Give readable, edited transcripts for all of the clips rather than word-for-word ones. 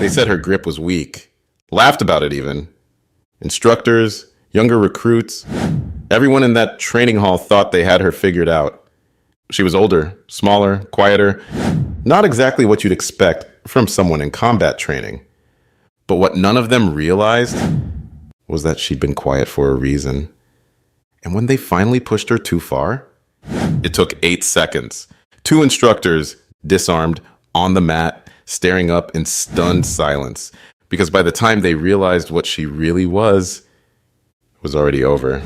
They said her grip was weak, laughed about it even. Instructors, younger recruits, everyone in that training hall thought they had her figured out. She was older, smaller, quieter, not exactly what you'd expect from someone in combat training. But what none of them realized was that she'd been quiet for a reason. And when they finally pushed her too far, it took 8 seconds. 2 instructors, disarmed, on the mat, staring up in stunned silence. Because by the time they realized what she really was, it was already over.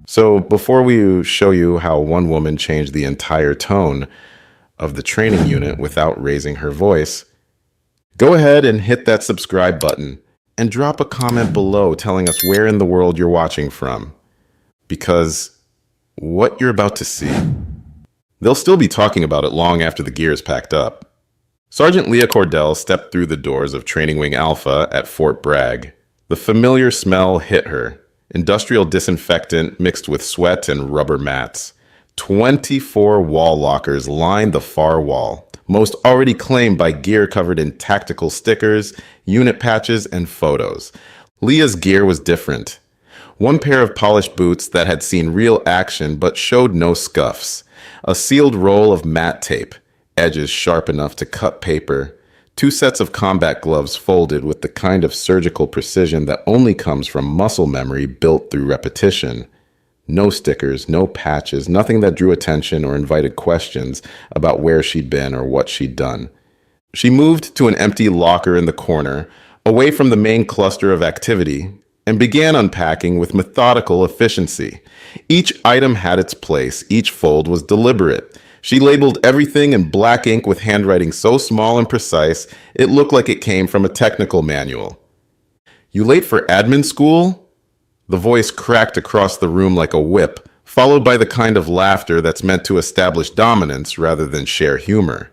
So before we show you how one woman changed the entire tone of the training unit without raising her voice, go ahead and hit that subscribe button and drop a comment below telling us where in the world you're watching from. Because what you're about to see, they'll still be talking about it long after the gear is packed up. Sergeant Leah Cordell stepped through the doors of Training Wing Alpha at Fort Bragg. The familiar smell hit her. Industrial disinfectant mixed with sweat and rubber mats. 24 wall lockers lined the far wall, most already claimed by gear covered in tactical stickers, unit patches, and photos. Leah's gear was different. One pair of polished boots that had seen real action but showed no scuffs. A sealed roll of matte tape, edges sharp enough to cut paper. 2 sets of combat gloves folded with the kind of surgical precision that only comes from muscle memory built through repetition. No stickers, no patches, nothing that drew attention or invited questions about where she'd been or what she'd done. She moved to an empty locker in the corner, away from the main cluster of activity, and began unpacking with methodical efficiency. Each item had its place, each fold was deliberate. She labeled everything in black ink with handwriting so small and precise, it looked like it came from a technical manual. "You late for admin school?" The voice cracked across the room like a whip, followed by the kind of laughter that's meant to establish dominance rather than share humor.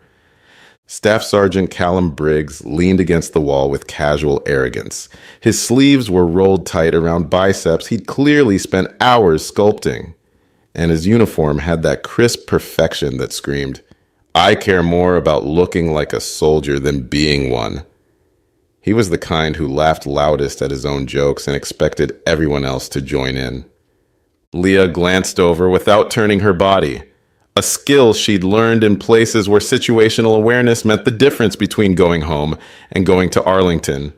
Staff Sergeant Callum Briggs leaned against the wall with casual arrogance. His sleeves were rolled tight around biceps he'd clearly spent hours sculpting. And his uniform had that crisp perfection that screamed, "I care more about looking like a soldier than being one." He was the kind who laughed loudest at his own jokes and expected everyone else to join in. Leah glanced over without turning her body, a skill she'd learned in places where situational awareness meant the difference between going home and going to Arlington.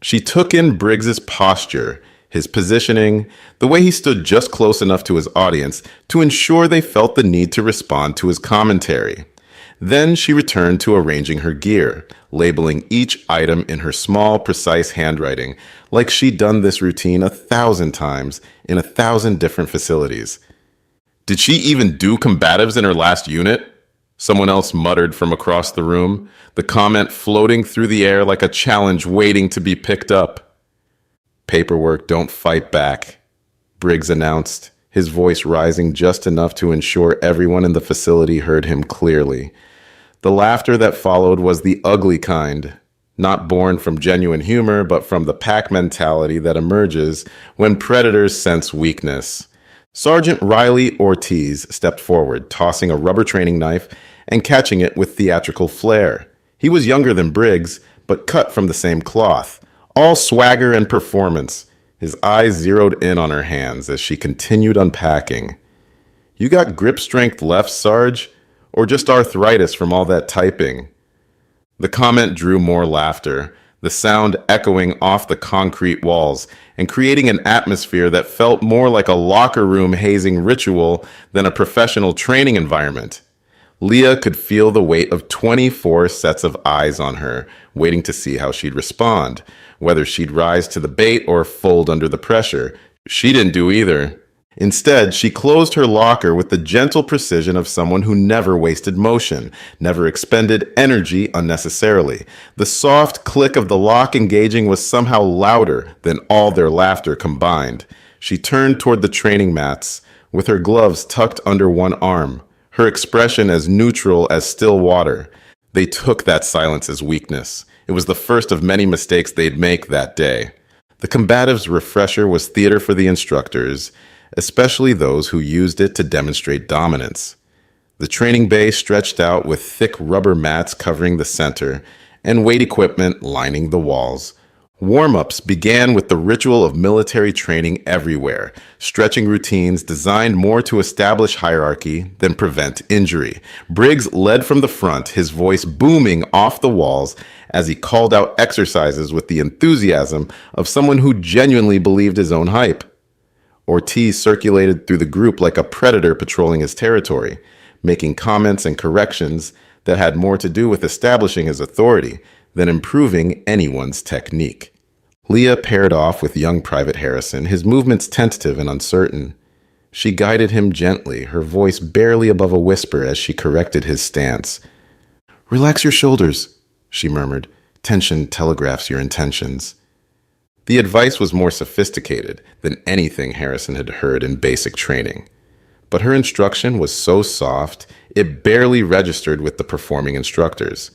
She took in Briggs's posture, his positioning, the way he stood just close enough to his audience to ensure they felt the need to respond to his commentary. Then she returned to arranging her gear, labeling each item in her small, precise handwriting, like she'd done this routine 1,000 times in 1,000 different facilities. "Did she even do combatives in her last unit?" Someone else muttered from across the room, the comment floating through the air like a challenge waiting to be picked up. "Paperwork, don't fight back," Briggs announced, his voice rising just enough to ensure everyone in the facility heard him clearly. The laughter that followed was the ugly kind, not born from genuine humor, but from the pack mentality that emerges when predators sense weakness. Sergeant Riley Ortiz stepped forward, tossing a rubber training knife and catching it with theatrical flair. He was younger than Briggs, but cut from the same cloth. All swagger and performance. His eyes zeroed in on her hands as she continued unpacking. "You got grip strength left, Sarge? Or just arthritis from all that typing?" The comment drew more laughter, the sound echoing off the concrete walls and creating an atmosphere that felt more like a locker room hazing ritual than a professional training environment. Leah could feel the weight of 24 sets of eyes on her, waiting to see how she'd respond, whether she'd rise to the bait or fold under the pressure. She didn't do either. Instead, she closed her locker with the gentle precision of someone who never wasted motion, never expended energy unnecessarily. The soft click of the lock engaging was somehow louder than all their laughter combined. She turned toward the training mats, with her gloves tucked under one arm, her expression as neutral as still water. They took that silence as weakness. It was the first of many mistakes they'd make that day. The combatives refresher was theater for the instructors, especially those who used it to demonstrate dominance. The training bay stretched out with thick rubber mats covering the center, and weight equipment lining the walls. Warm-ups began with the ritual of military training everywhere, stretching routines designed more to establish hierarchy than prevent injury. Briggs led from the front, his voice booming off the walls as he called out exercises with the enthusiasm of someone who genuinely believed his own hype. Ortiz circulated through the group like a predator patrolling his territory, making comments and corrections that had more to do with establishing his authority than improving anyone's technique. Leah paired off with young Private Harrison, his movements tentative and uncertain. She guided him gently, her voice barely above a whisper as she corrected his stance. "Relax your shoulders," she murmured. "Tension telegraphs your intentions." The advice was more sophisticated than anything Harrison had heard in basic training. But her instruction was so soft, it barely registered with the performing instructors.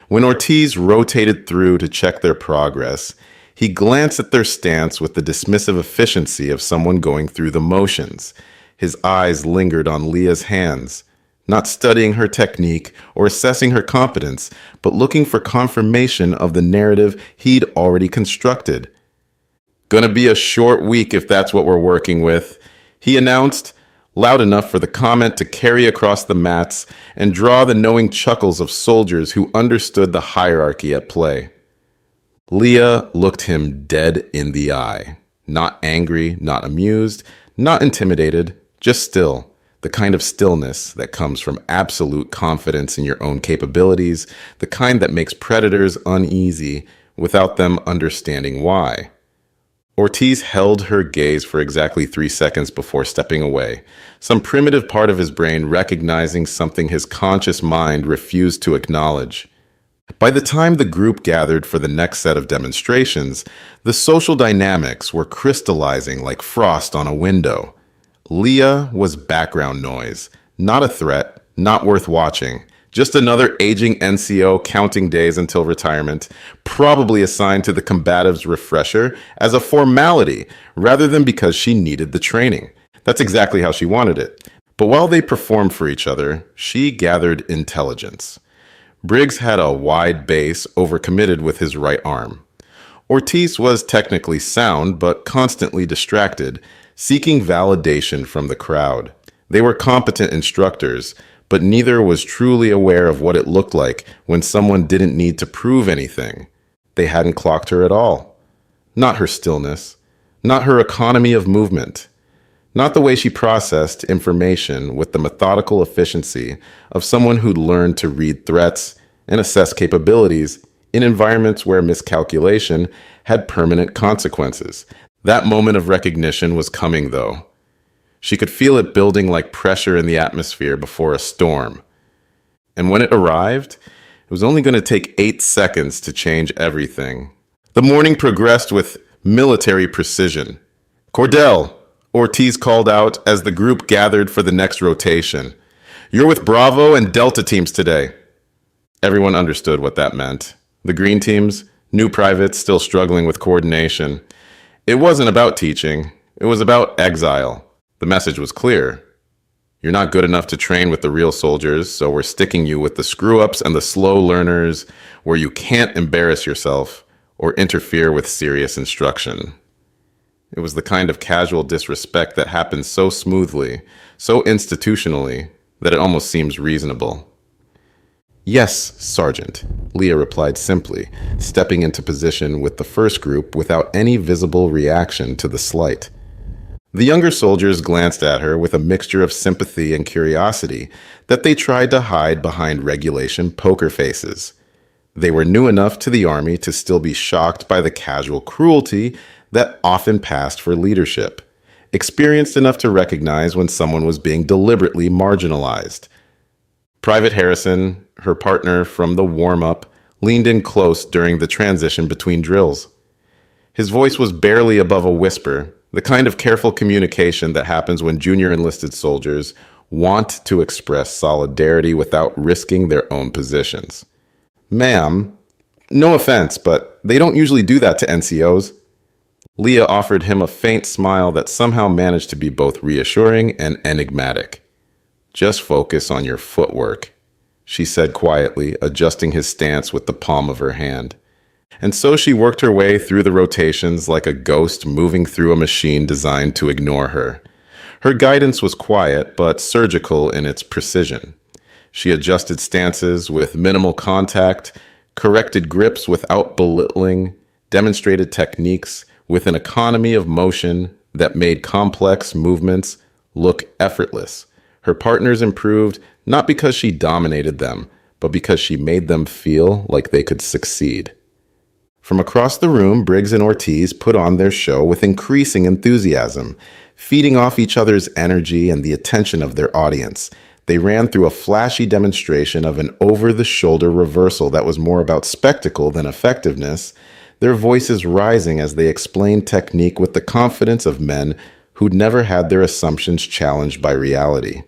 When Ortiz rotated through to check their progress, he glanced at their stance with the dismissive efficiency of someone going through the motions. His eyes lingered on Leah's hands, not studying her technique or assessing her competence, but looking for confirmation of the narrative he'd already constructed. "Gonna be a short week if that's what we're working with," he announced, loud enough for the comment to carry across the mats and draw the knowing chuckles of soldiers who understood the hierarchy at play. Leah looked him dead in the eye. Not angry, not amused, not intimidated, just still. The kind of stillness that comes from absolute confidence in your own capabilities, the kind that makes predators uneasy without them understanding why. Ortiz held her gaze for exactly 3 seconds before stepping away, some primitive part of his brain recognizing something his conscious mind refused to acknowledge. By the time the group gathered for the next set of demonstrations, the social dynamics were crystallizing like frost on a window. Leah was background noise, not a threat, not worth watching. Just another aging NCO counting days until retirement, probably assigned to the combatives' refresher as a formality rather than because she needed the training. That's exactly how she wanted it. But while they performed for each other, she gathered intelligence. Briggs had a wide base, overcommitted with his right arm. Ortiz was technically sound, but constantly distracted, seeking validation from the crowd. They were competent instructors, but neither was truly aware of what it looked like when someone didn't need to prove anything. They hadn't clocked her at all. Not her stillness, not her economy of movement, not the way she processed information with the methodical efficiency of someone who'd learned to read threats and assess capabilities in environments where miscalculation had permanent consequences. That moment of recognition was coming, though. She could feel it building like pressure in the atmosphere before a storm. And when it arrived, it was only going to take 8 seconds to change everything. The morning progressed with military precision. "Cordell," Ortiz called out as the group gathered for the next rotation. "You're with Bravo and Delta teams today." Everyone understood what that meant. The green teams, new privates still struggling with coordination. It wasn't about teaching. It was about exile. The message was clear. You're not good enough to train with the real soldiers, so we're sticking you with the screw-ups and the slow learners where you can't embarrass yourself or interfere with serious instruction. It was the kind of casual disrespect that happens so smoothly, so institutionally, that it almost seems reasonable. "Yes, Sergeant," Leah replied simply, stepping into position with the first group without any visible reaction to the slight. The younger soldiers glanced at her with a mixture of sympathy and curiosity that they tried to hide behind regulation poker faces. They were new enough to the Army to still be shocked by the casual cruelty that often passed for leadership, experienced enough to recognize when someone was being deliberately marginalized. Private Harrison, her partner from the warm-up, leaned in close during the transition between drills. His voice was barely above a whisper, the kind of careful communication that happens when junior enlisted soldiers want to express solidarity without risking their own positions. "Ma'am, no offense, but they don't usually do that to NCOs." Leah offered him a faint smile that somehow managed to be both reassuring and enigmatic. "Just focus on your footwork." she said quietly, adjusting his stance with the palm of her hand. And so she worked her way through the rotations like a ghost moving through a machine designed to ignore her. Her guidance was quiet, but surgical in its precision. She adjusted stances with minimal contact, corrected grips without belittling, demonstrated techniques with an economy of motion that made complex movements look effortless. Her partners improved not because she dominated them, but because she made them feel like they could succeed. From across the room, Briggs and Ortiz put on their show with increasing enthusiasm, feeding off each other's energy and the attention of their audience. They ran through a flashy demonstration of an over-the-shoulder reversal that was more about spectacle than effectiveness, their voices rising as they explained technique with the confidence of men who'd never had their assumptions challenged by reality.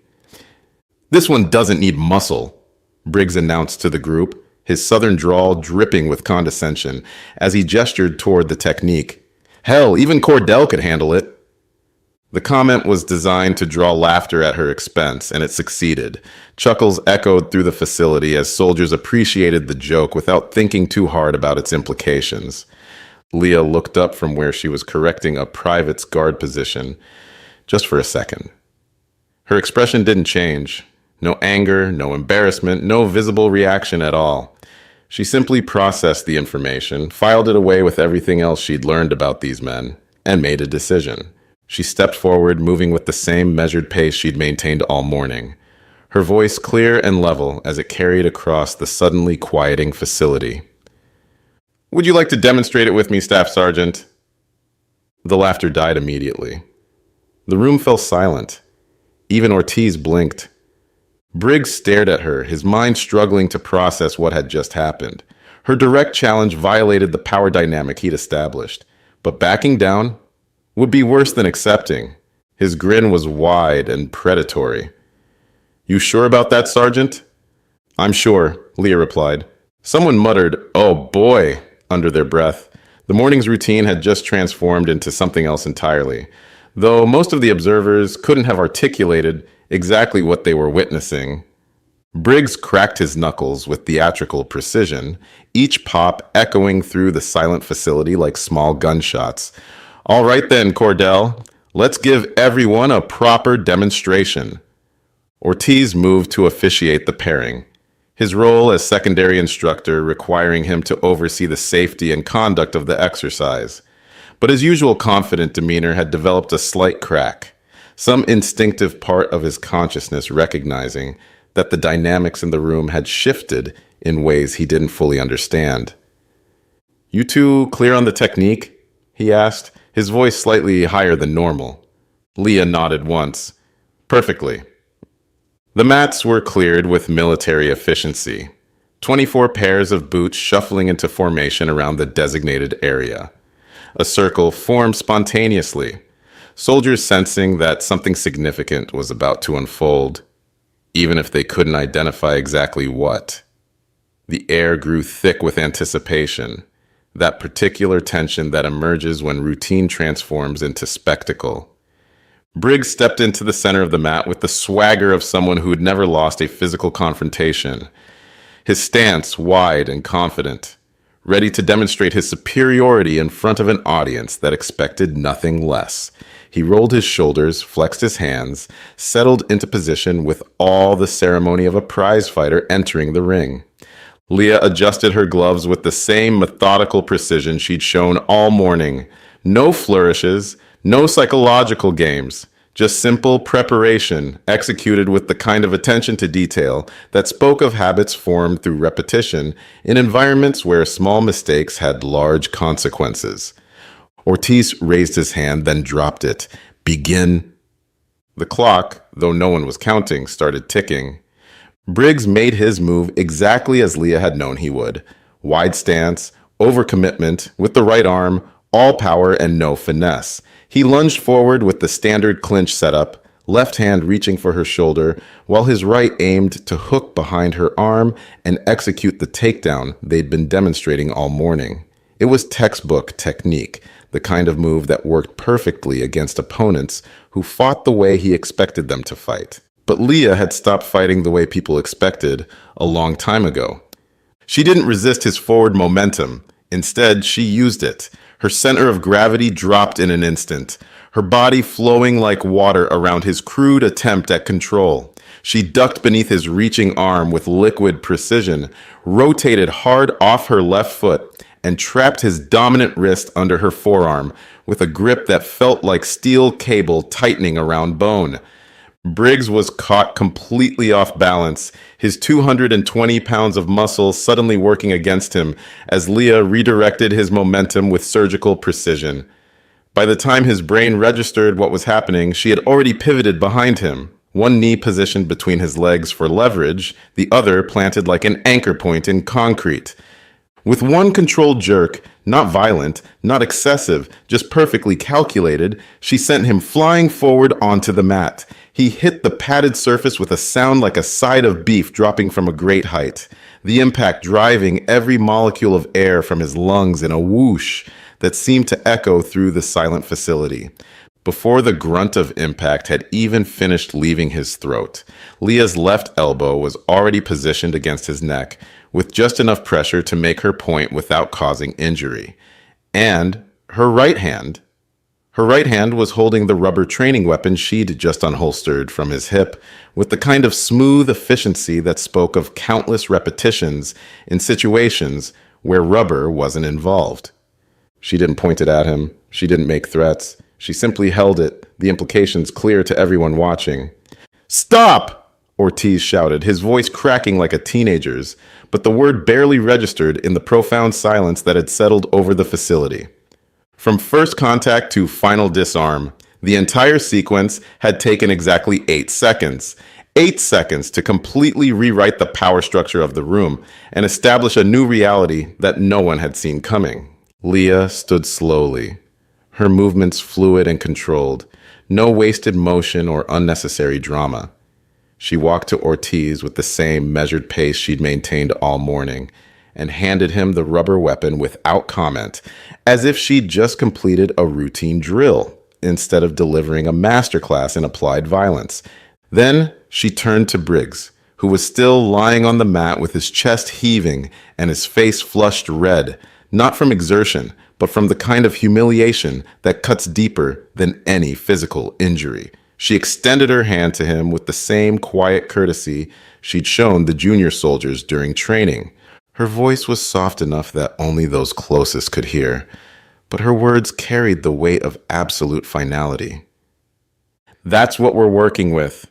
"This one doesn't need muscle," Briggs announced to the group, his southern drawl dripping with condescension as he gestured toward the technique. "Hell, even Cordell could handle it." The comment was designed to draw laughter at her expense, and it succeeded. Chuckles echoed through the facility as soldiers appreciated the joke without thinking too hard about its implications. Leah looked up from where she was correcting a private's guard position, just for a second. Her expression didn't change. No anger, no embarrassment, no visible reaction at all. She simply processed the information, filed it away with everything else she'd learned about these men, and made a decision. She stepped forward, moving with the same measured pace she'd maintained all morning, her voice clear and level as it carried across the suddenly quieting facility. "Would you like to demonstrate it with me, Staff Sergeant?" The laughter died immediately. The room fell silent. Even Ortiz blinked. Briggs stared at her, his mind struggling to process what had just happened. Her direct challenge violated the power dynamic he'd established, but backing down would be worse than accepting. His grin was wide and predatory. "You sure about that, Sergeant?" "I'm sure," Leah replied. Someone muttered, "Oh boy," under their breath. The morning's routine had just transformed into something else entirely, though most of the observers couldn't have articulated exactly what they were witnessing. Briggs cracked his knuckles with theatrical precision, each pop echoing through the silent facility like small gunshots. "All right then, Cordell, let's give everyone a proper demonstration." Ortiz moved to officiate the pairing, his role as secondary instructor requiring him to oversee the safety and conduct of the exercise. But his usual confident demeanor had developed a slight crack, some instinctive part of his consciousness recognizing that the dynamics in the room had shifted in ways he didn't fully understand. "You two clear on the technique?" he asked, his voice slightly higher than normal. Leah nodded once. "Perfectly." The mats were cleared with military efficiency, 24 pairs of boots shuffling into formation around the designated area. A circle formed spontaneously, soldiers sensing that something significant was about to unfold, even if they couldn't identify exactly what. The air grew thick with anticipation, that particular tension that emerges when routine transforms into spectacle. Briggs stepped into the center of the mat with the swagger of someone who had never lost a physical confrontation, his stance wide and confident, ready to demonstrate his superiority in front of an audience that expected nothing less. He rolled his shoulders, flexed his hands, settled into position with all the ceremony of a prize fighter entering the ring. Leah adjusted her gloves with the same methodical precision she'd shown all morning. No flourishes, no psychological games, just simple preparation executed with the kind of attention to detail that spoke of habits formed through repetition in environments where small mistakes had large consequences. Ortiz raised his hand, then dropped it. "Begin." The clock, though no one was counting, started ticking. Briggs made his move exactly as Leah had known he would. Wide stance, overcommitment, with the right arm, all power and no finesse. He lunged forward with the standard clinch setup, left hand reaching for her shoulder, while his right aimed to hook behind her arm and execute the takedown they'd been demonstrating all morning. It was textbook technique, the kind of move that worked perfectly against opponents who fought the way he expected them to fight. But Leah had stopped fighting the way people expected a long time ago. She didn't resist his forward momentum. Instead, she used it. Her center of gravity dropped in an instant, her body flowing like water around his crude attempt at control. She ducked beneath his reaching arm with liquid precision, rotated hard off her left foot, and trapped his dominant wrist under her forearm with a grip that felt like steel cable tightening around bone. Briggs was caught completely off balance, his 220 pounds of muscle suddenly working against him as Leah redirected his momentum with surgical precision. By the time his brain registered what was happening, she had already pivoted behind him, one knee positioned between his legs for leverage, the other planted like an anchor point in concrete. With one controlled jerk, not violent, not excessive, just perfectly calculated, she sent him flying forward onto the mat. He hit the padded surface with a sound like a side of beef dropping from a great height, the impact driving every molecule of air from his lungs in a whoosh that seemed to echo through the silent facility. Before the grunt of impact had even finished leaving his throat, Leah's left elbow was already positioned against his neck, with just enough pressure to make her point without causing injury. And her right hand was holding the rubber training weapon she'd just unholstered from his hip, with the kind of smooth efficiency that spoke of countless repetitions in situations where rubber wasn't involved. She didn't point it at him. She didn't make threats. She simply held it, the implications clear to everyone watching. "Stop!" Ortiz shouted, his voice cracking like a teenager's, but the word barely registered in the profound silence that had settled over the facility. From first contact to final disarm, the entire sequence had taken exactly 8 seconds. 8 seconds to completely rewrite the power structure of the room and establish a new reality that no one had seen coming. Leah stood slowly, her movements fluid and controlled, no wasted motion or unnecessary drama. She walked to Ortiz with the same measured pace she'd maintained all morning and handed him the rubber weapon without comment, as if she'd just completed a routine drill instead of delivering a masterclass in applied violence. Then she turned to Briggs, who was still lying on the mat with his chest heaving and his face flushed red, not from exertion, but from the kind of humiliation that cuts deeper than any physical injury. She extended her hand to him with the same quiet courtesy she'd shown the junior soldiers during training. Her voice was soft enough that only those closest could hear, but her words carried the weight of absolute finality. "That's what we're working with."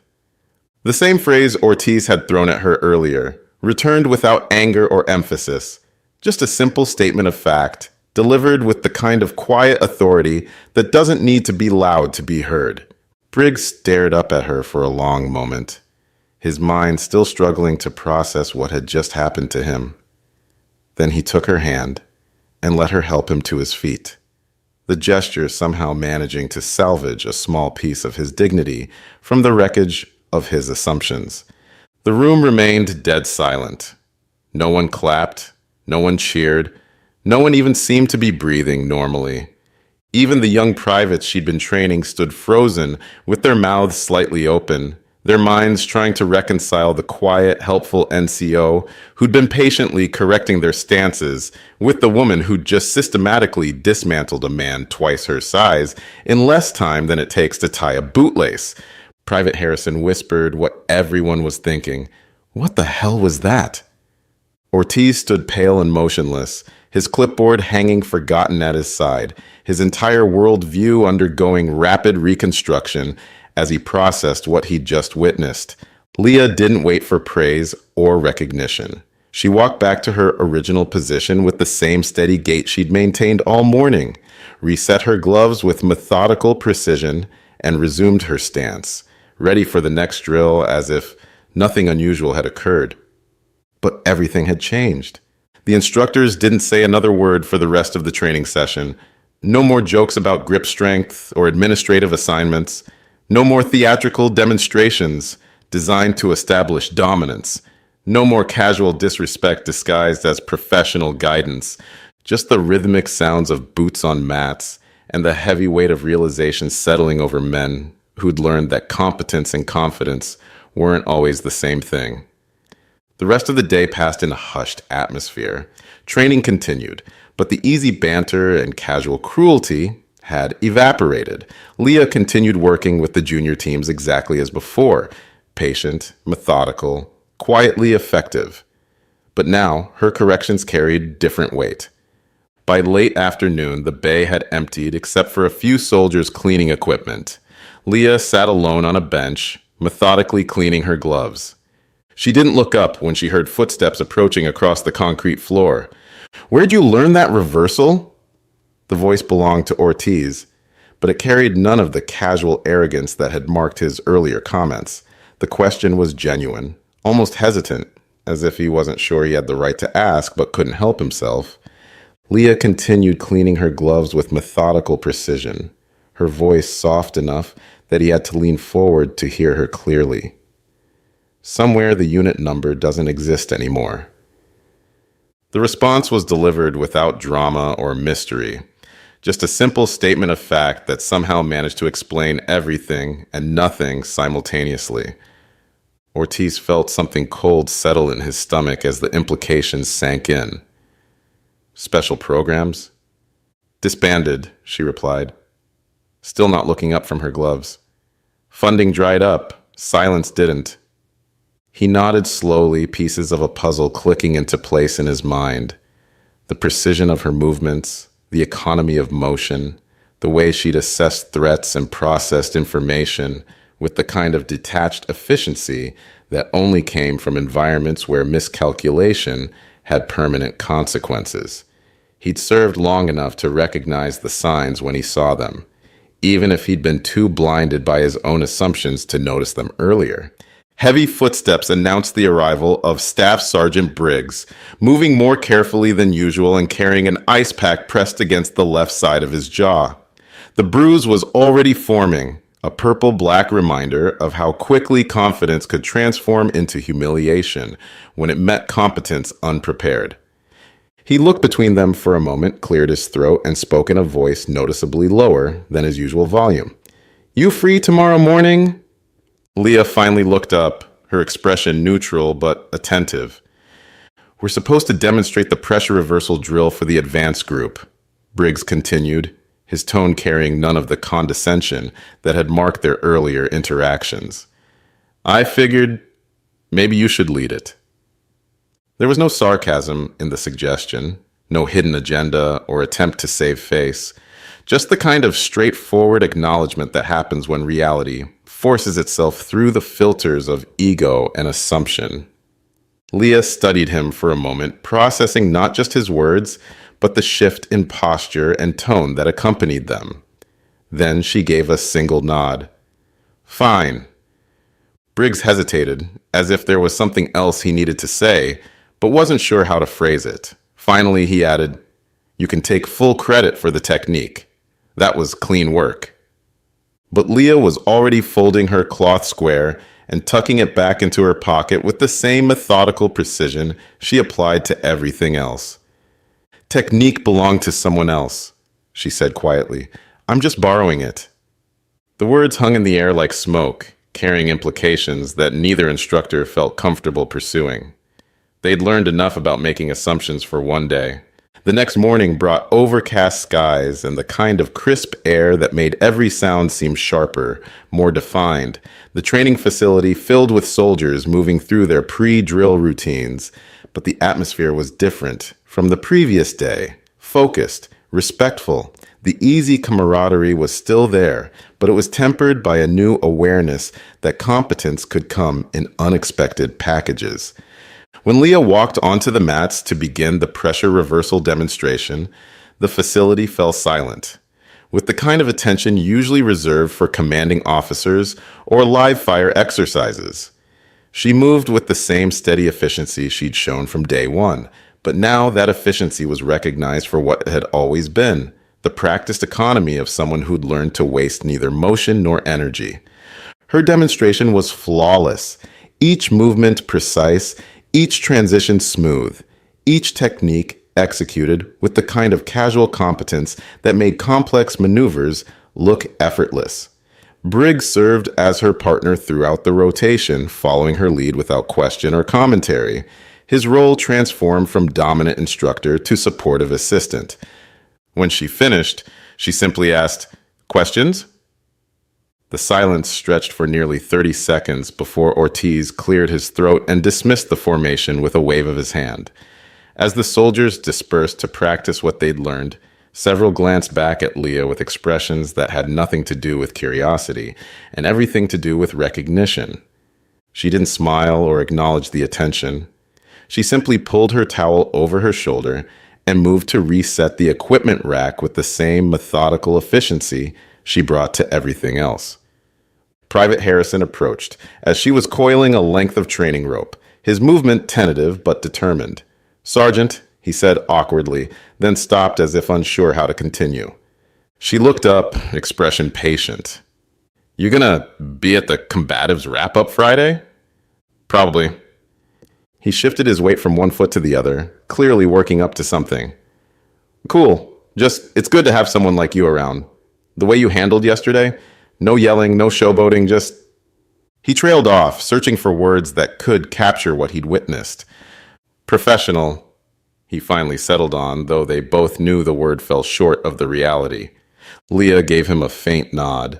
The same phrase Ortiz had thrown at her earlier, returned without anger or emphasis, just a simple statement of fact, delivered with the kind of quiet authority that doesn't need to be loud to be heard. Briggs stared up at her for a long moment, his mind still struggling to process what had just happened to him. Then he took her hand and let her help him to his feet, the gesture somehow managing to salvage a small piece of his dignity from the wreckage of his assumptions. The room remained dead silent. No one clapped, no one cheered, no one even seemed to be breathing normally. Even the young privates she'd been training stood frozen, with their mouths slightly open, their minds trying to reconcile the quiet, helpful NCO who'd been patiently correcting their stances with the woman who'd just systematically dismantled a man twice her size in less time than it takes to tie a bootlace. Private Harrison whispered what everyone was thinking. What the hell was that? Ortiz stood pale and motionless, his clipboard hanging forgotten at his side, his entire worldview undergoing rapid reconstruction as he processed what he'd just witnessed. Leah didn't wait for praise or recognition. She walked back to her original position with the same steady gait she'd maintained all morning, reset her gloves with methodical precision, and resumed her stance, ready for the next drill as if nothing unusual had occurred. But everything had changed. The instructors didn't say another word for the rest of the training session. No more jokes about grip strength or administrative assignments. No more theatrical demonstrations designed to establish dominance. No more casual disrespect disguised as professional guidance. Just the rhythmic sounds of boots on mats and the heavy weight of realization settling over men who'd learned that competence and confidence weren't always the same thing. The rest of the day passed in a hushed atmosphere. Training continued, but the easy banter and casual cruelty had evaporated. Leah continued working with the junior teams exactly as before, patient, methodical, quietly effective. But now her corrections carried different weight. By late afternoon, the bay had emptied except for a few soldiers cleaning equipment. Leah sat alone on a bench, methodically cleaning her gloves. She didn't look up when she heard footsteps approaching across the concrete floor. "Where'd you learn that reversal?" The voice belonged to Ortiz, but it carried none of the casual arrogance that had marked his earlier comments. The question was genuine, almost hesitant, as if he wasn't sure he had the right to ask but couldn't help himself. Leah continued cleaning her gloves with methodical precision, her voice soft enough that he had to lean forward to hear her clearly. "Somewhere the unit number doesn't exist anymore." The response was delivered without drama or mystery, just a simple statement of fact that somehow managed to explain everything and nothing simultaneously. Ortiz felt something cold settle in his stomach as the implications sank in. "Special programs?" "Disbanded," she replied, still not looking up from her gloves. "Funding dried up. Silence didn't." He nodded slowly, pieces of a puzzle clicking into place in his mind. The precision of her movements, the economy of motion, the way she'd assessed threats and processed information with the kind of detached efficiency that only came from environments where miscalculation had permanent consequences. He'd served long enough to recognize the signs when he saw them, even if he'd been too blinded by his own assumptions to notice them earlier. Heavy footsteps announced the arrival of Staff Sergeant Briggs, moving more carefully than usual and carrying an ice pack pressed against the left side of his jaw. The bruise was already forming, a purple-black reminder of how quickly confidence could transform into humiliation when it met competence unprepared. He looked between them for a moment, cleared his throat, and spoke in a voice noticeably lower than his usual volume. "You free tomorrow morning?" Leah finally looked up, her expression neutral but attentive. "We're supposed to demonstrate the pressure reversal drill for the advanced group," Briggs continued, his tone carrying none of the condescension that had marked their earlier interactions. "I figured maybe you should lead it." There was no sarcasm in the suggestion, no hidden agenda or attempt to save face, just the kind of straightforward acknowledgement that happens when reality forces itself through the filters of ego and assumption. Leah studied him for a moment, processing not just his words, but the shift in posture and tone that accompanied them. Then she gave a single nod. "Fine." Briggs hesitated, as if there was something else he needed to say, but wasn't sure how to phrase it. Finally, he added, "You can take full credit for the technique. That was clean work." But Leah was already folding her cloth square and tucking it back into her pocket with the same methodical precision she applied to everything else. "Technique belonged to someone else," she said quietly. "I'm just borrowing it." The words hung in the air like smoke, carrying implications that neither instructor felt comfortable pursuing. They'd learned enough about making assumptions for one day. The next morning brought overcast skies and the kind of crisp air that made every sound seem sharper, more defined. The training facility filled with soldiers moving through their pre-drill routines, but the atmosphere was different from the previous day. Focused, respectful. The easy camaraderie was still there, but it was tempered by a new awareness that competence could come in unexpected packages. When Leah walked onto the mats to begin the pressure reversal demonstration, the facility fell silent, with the kind of attention usually reserved for commanding officers or live fire exercises. She moved with the same steady efficiency she'd shown from day one, but now that efficiency was recognized for what it had always been, the practiced economy of someone who'd learned to waste neither motion nor energy. Her demonstration was flawless, each movement precise, each transition smooth, each technique executed with the kind of casual competence that made complex maneuvers look effortless. Briggs served as her partner throughout the rotation, following her lead without question or commentary. His role transformed from dominant instructor to supportive assistant. When she finished, she simply asked, "Questions?" The silence stretched for nearly 30 seconds before Ortiz cleared his throat and dismissed the formation with a wave of his hand. As the soldiers dispersed to practice what they'd learned, several glanced back at Leah with expressions that had nothing to do with curiosity and everything to do with recognition. She didn't smile or acknowledge the attention. She simply pulled her towel over her shoulder and moved to reset the equipment rack with the same methodical efficiency she brought to everything else. Private Harrison approached as she was coiling a length of training rope, his movement tentative but determined. "Sergeant," he said awkwardly, then stopped as if unsure how to continue. She looked up, expression patient. "You gonna be at the combatives wrap-up Friday?" "Probably." He shifted his weight from one foot to the other, clearly working up to something. "Cool. It's good to have someone like you around. The way you handled yesterday, no yelling, no showboating, just..." He trailed off, searching for words that could capture what he'd witnessed. "Professional," he finally settled on, though they both knew the word fell short of the reality. Leah gave him a faint nod.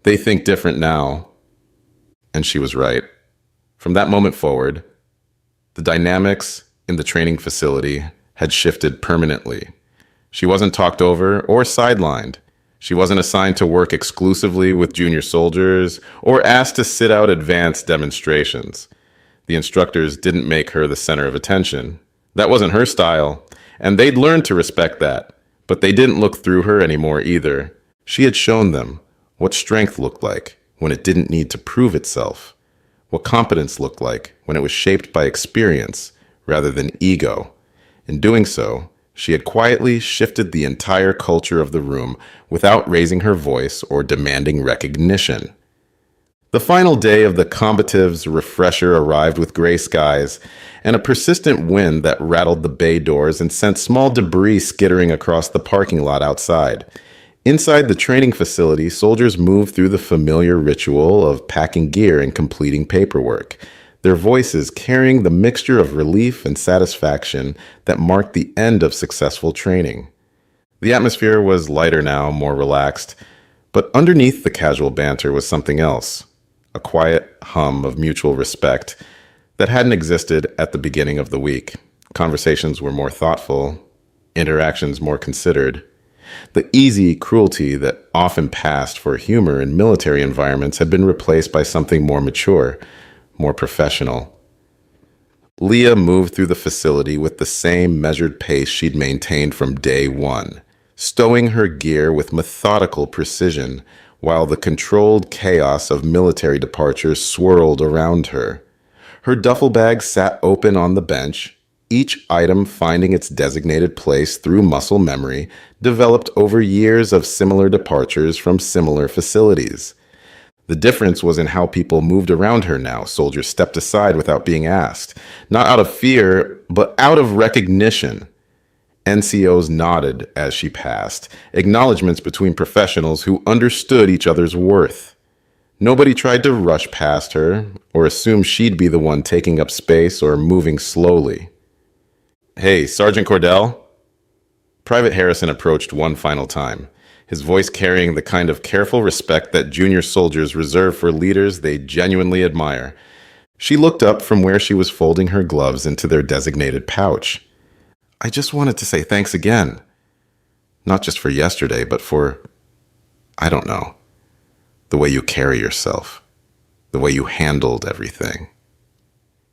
"They think different now." And she was right. From that moment forward, the dynamics in the training facility had shifted permanently. She wasn't talked over or sidelined. She wasn't assigned to work exclusively with junior soldiers or asked to sit out advanced demonstrations. The instructors didn't make her the center of attention. That wasn't her style, and they'd learned to respect that. But they didn't look through her anymore either. She had shown them what strength looked like when it didn't need to prove itself, what competence looked like when it was shaped by experience rather than ego. In doing so, she had quietly shifted the entire culture of the room without raising her voice or demanding recognition. The final day of the combatives refresher arrived with gray skies and a persistent wind that rattled the bay doors and sent small debris skittering across the parking lot outside. Inside the training facility, soldiers moved through the familiar ritual of packing gear and completing paperwork, their voices carrying the mixture of relief and satisfaction that marked the end of successful training. The atmosphere was lighter now, more relaxed, but underneath the casual banter was something else, a quiet hum of mutual respect that hadn't existed at the beginning of the week. Conversations were more thoughtful, interactions more considered. The easy cruelty that often passed for humor in military environments had been replaced by something more mature, more professional. Leah moved through the facility with the same measured pace she'd maintained from day one, stowing her gear with methodical precision while the controlled chaos of military departures swirled around her. Her duffel bag sat open on the bench, each item finding its designated place through muscle memory developed over years of similar departures from similar facilities. The difference was in how people moved around her now. Soldiers stepped aside without being asked, not out of fear, but out of recognition. NCOs nodded as she passed, acknowledgments between professionals who understood each other's worth. Nobody tried to rush past her or assume she'd be the one taking up space or moving slowly. "Hey, Sergeant Cordell?" Private Harrison approached one final time, his voice carrying the kind of careful respect that junior soldiers reserve for leaders they genuinely admire. She looked up from where she was folding her gloves into their designated pouch. "I just wanted to say thanks again. Not just for yesterday, but for, I don't know, the way you carry yourself, the way you handled everything."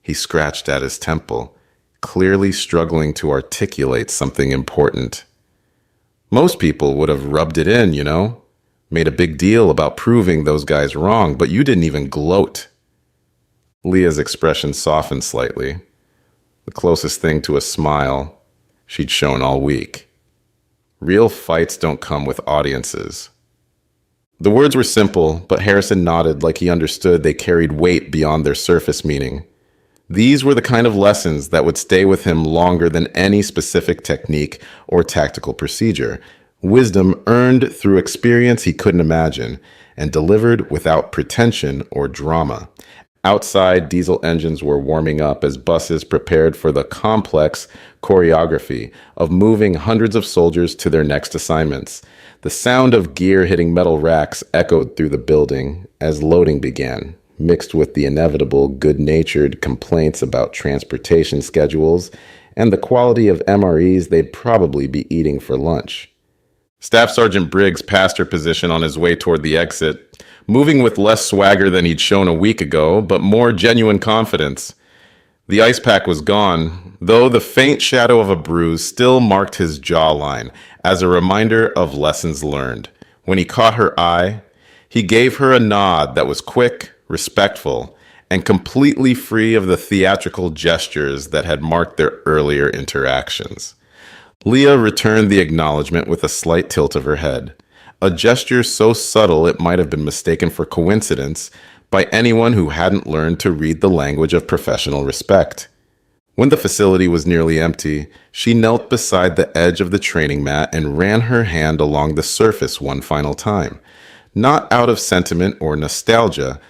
He scratched at his temple, clearly struggling to articulate something important. Most people would have rubbed it in, made a big deal about proving those guys wrong, but you didn't even gloat. Leah's expression softened slightly, the closest thing to a smile she'd shown all week. Real fights don't come with audiences. The words were simple, but Harrison nodded like he understood they carried weight beyond their surface meaning. These were the kind of lessons that would stay with him longer than any specific technique or tactical procedure. wisdom earned through experience he couldn't imagine, and delivered without pretension or drama. Outside, diesel engines were warming up as buses prepared for the complex choreography of moving hundreds of soldiers to their next assignments. The sound of gear hitting metal racks echoed through the building as loading began, mixed with the inevitable good-natured complaints about transportation schedules and the quality of MREs they'd probably be eating for lunch. Staff Sergeant Briggs passed her position on his way toward the exit, moving with less swagger than he'd shown a week ago, but more genuine confidence. The ice pack was gone, though the faint shadow of a bruise still marked his jawline as a reminder of lessons learned. When he caught her eye, he gave her a nod that was quick, respectful, and completely free of the theatrical gestures that had marked their earlier interactions. Leah returned the acknowledgement with a slight tilt of her head, a gesture so subtle it might have been mistaken for coincidence by anyone who hadn't learned to read the language of professional respect. When the facility was nearly empty, she knelt beside the edge of the training mat and ran her hand along the surface one final time, not out of sentiment or nostalgia,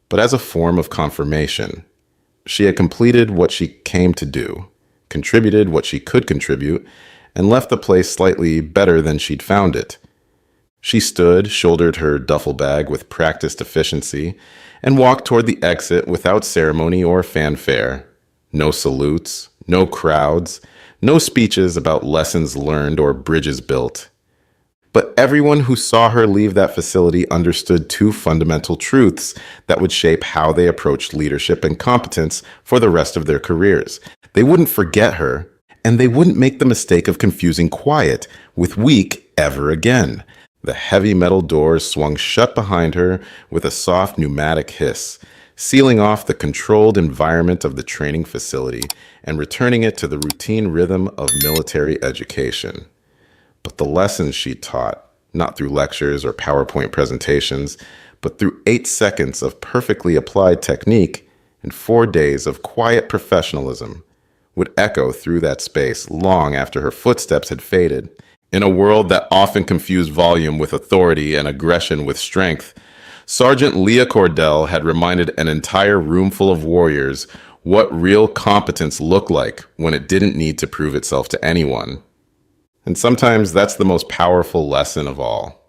but as a form of confirmation. She had completed what she came to do, contributed what she could contribute, and left the place slightly better than she'd found it. She stood, shouldered her duffel bag with practiced efficiency, and walked toward the exit without ceremony or fanfare. No salutes, no crowds, no speeches about lessons learned or bridges built. But everyone who saw her leave that facility understood two fundamental truths that would shape how they approached leadership and competence for the rest of their careers. They wouldn't forget her, and they wouldn't make the mistake of confusing quiet with weak ever again. The heavy metal doors swung shut behind her with a soft pneumatic hiss, sealing off the controlled environment of the training facility and returning it to the routine rhythm of military education. But the lessons she taught, not through lectures or PowerPoint presentations, but through 8 seconds of perfectly applied technique and 4 days of quiet professionalism, would echo through that space long after her footsteps had faded. In a world that often confused volume with authority and aggression with strength, Sergeant Leah Cordell had reminded an entire roomful of warriors what real competence looked like when it didn't need to prove itself to anyone. And sometimes that's the most powerful lesson of all.